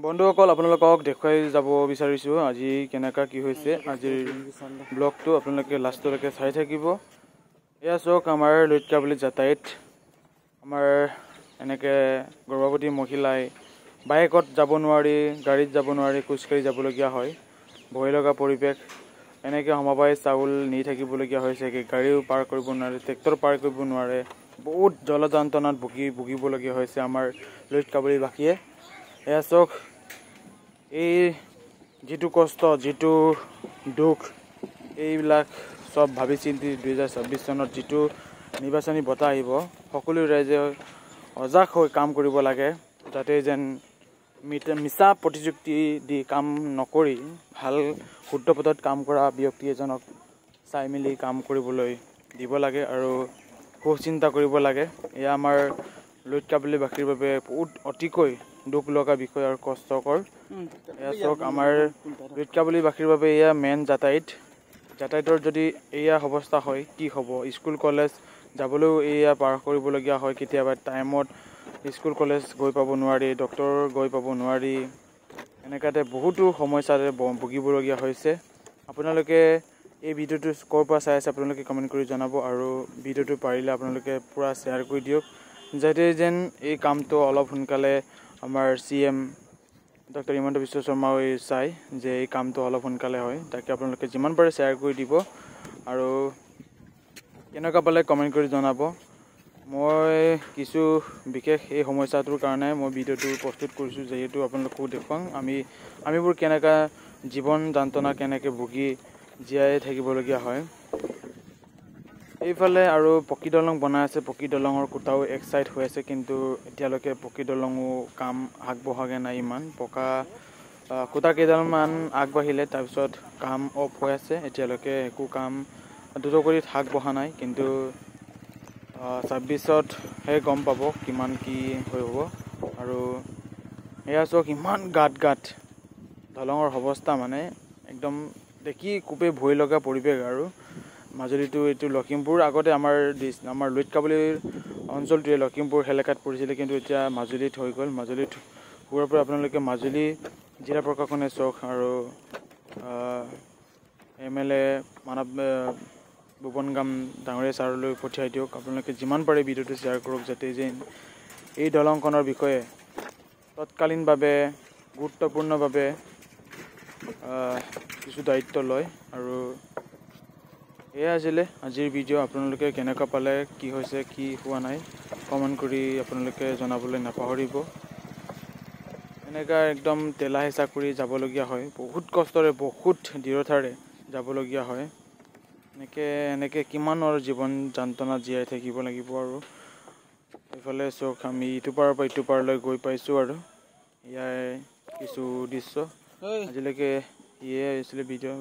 বন্ধুসকল আপোনালোকক দেখুৱাই যাব বিচাৰিছো আজি কেনেকা কি হৈছে আজিৰ ব্লগটো আপোনালোকে লাষ্টলৈকে চাই থাকিব। এয়া চক আমাৰ লুইতকাবুলি যাতায়ত আমাৰ এনেকে গৰ্ভৱতী মহিলাই বাইকত যাব নোৱাৰি গাড়ীত যাব নোৱাৰি খোজকাঢ়ি যাবলগীয়া হয়। ভয় লগা পৰিৱেশ এনেকে সমবায় চাউল নি থাকিবলগীয়া হৈছে কি গাড়ীও পাৰ কৰিব নোৱাৰে ট্ৰেক্টৰ পাৰ কৰিব নোৱাৰে বহুত জলযন্ত্ৰণাত ভুগিবলগীয়া হৈছে আমাৰ লুইতকাবুলি বাসীয়ে। এয়া চক এই যেটো কষ্ট যেটো দুখ এইবিলাক সব ভাবি চিন্তি 2026 চনত যেটো নিৰ্বাচনী বঁটা আহিব সকলো ৰাইজে অজাক হৈ কাম কৰিব লাগে যাতে যেন মিছা প্ৰতিযুক্তি দি কাম নকৰি ভাল শুদ্ধ পথত কাম কৰা ব্যক্তি এজনক চাই মিলি কাম কৰিবলৈ দিব লাগে আৰু চিন্তা কৰিব লাগে। এয়া আমাৰ লুইতকাবুলি বাসীৰ বাবে বহুত অতিকৈ দুখ লগা বিষয় আৰু কষ্টকৰ। এয়া চক আমাৰ লুইতকাবুলি বাসীৰ বাবে এয়া মেইন যাতায়তৰ যদি এয়া অৱস্থা হয় কি হ'ব। স্কুল কলেজ যাবলৈও এয়া পাৰ কৰিবলগীয়া হয় কেতিয়াবা টাইমত স্কুল কলেজ গৈ পাব নোৱাৰি ডক্টৰ গৈ পাব নোৱাৰি এনেকাতে বহুতো সমস্যাৰে ভুগিবলগীয়া হৈছে। আপোনালোকে এই ভিডিঅ'টো ক'ৰ পৰা চাই আছে আপোনালোকে কমেণ্ট কৰি জনাব আৰু ভিডিঅ'টো পাৰিলে আপোনালোকে পুৰা শ্বেয়াৰ কৰি দিয়ক যাতে যেন এই কামটো অলপ সোনকালে আমাৰ CM ডক্টৰ হিমন্ত বিশ্ব শৰ্মাই চাই যে এই কামটো অলপ সোনকালে হয় তাকে আপোনালোকে যিমান পাৰে শ্বেয়াৰ কৰি দিব আৰু কেনেকুৱা পালে কমেণ্ট কৰি জনাব। মই কিছু বিশেষ এই সমস্যাটোৰ কাৰণে মই ভিডিঅ'টো প্ৰস্তুত কৰিছোঁ যেহেতু আপোনালোককো দেখুৱাম আমিবোৰ কেনেকা জীৱন যন্ত্ৰণা কেনেকৈ ভুগি জীয়াই থাকিবলগীয়া হয়। এইফালে আৰু পকী দলং বনাই আছে পকী দলঙৰ কোটাও এক সাইড হৈ আছে কিন্তু এতিয়ালৈকে পকী দলঙো কাম আগবঢ়াগে নাই ইমান পকা কোটা কেইডালমান আগবাঢ়িলে তাৰপিছত কাম অফ হৈ আছে এতিয়ালৈকে একো কাম দ্ৰুতগতিত আগবঢ়া নাই কিন্তু 26ত হে গম পাব কিমান কি হৈ হ'ব। আৰু এয়া চক ইমান গাত দলঙৰ অৱস্থা মানে একদম দেখি খুবেই ভয় লগা পৰিৱেশ আৰু মাজুলীটো এইটো লখিমপুৰ আগতে আমাৰ লুইতকাবুলিৰ অঞ্চলটোৱে লখিমপুৰ এলেকাত পৰিছিলে কিন্তু এতিয়া মাজুলীত হৈ গ'ল। মাজুলীত হোৱাৰ পৰা আপোনালোকে মাজুলী জিলা প্ৰশাসনে চক আৰু MLA মানৱ ভুৱনগাম ডাঙৰীয়া ছাৰলৈ পঠিয়াই দিয়ক। আপোনালোকে যিমান পাৰে ভিডিঅ'টো শ্বেয়াৰ কৰক যাতে যেন এই দলংখনৰ বিষয়ে তৎকালীনভাৱে গুৰুত্বপূৰ্ণভাৱে কিছু দায়িত্ব লয় আৰু এয়া আছিলে আজিৰ ভিডিঅ'। আপোনালোকে কেনেকুৱা পালে কি হৈছে কি হোৱা নাই কমেণ্ট কৰি আপোনালোকে জনাবলৈ নাপাহৰিব। এনেকা একদম তেলা হেঁচা কৰি যাবলগীয়া হয় বহুত কষ্টৰে বহুত দৃঢ়তাৰে যাবলগীয়া হয় এনেকে কিমানৰ জীৱন যন্ত্ৰণা জীয়াই থাকিব লাগিব। আৰু এইফালে চক আমি ইটো পাৰৰ পৰা ইটো পাৰলৈ গৈ পাইছোঁ আৰু ইয়াৰ কিছু দৃশ্য আজিলৈকে ইয়ে হৈছিলে ভিডিঅ'।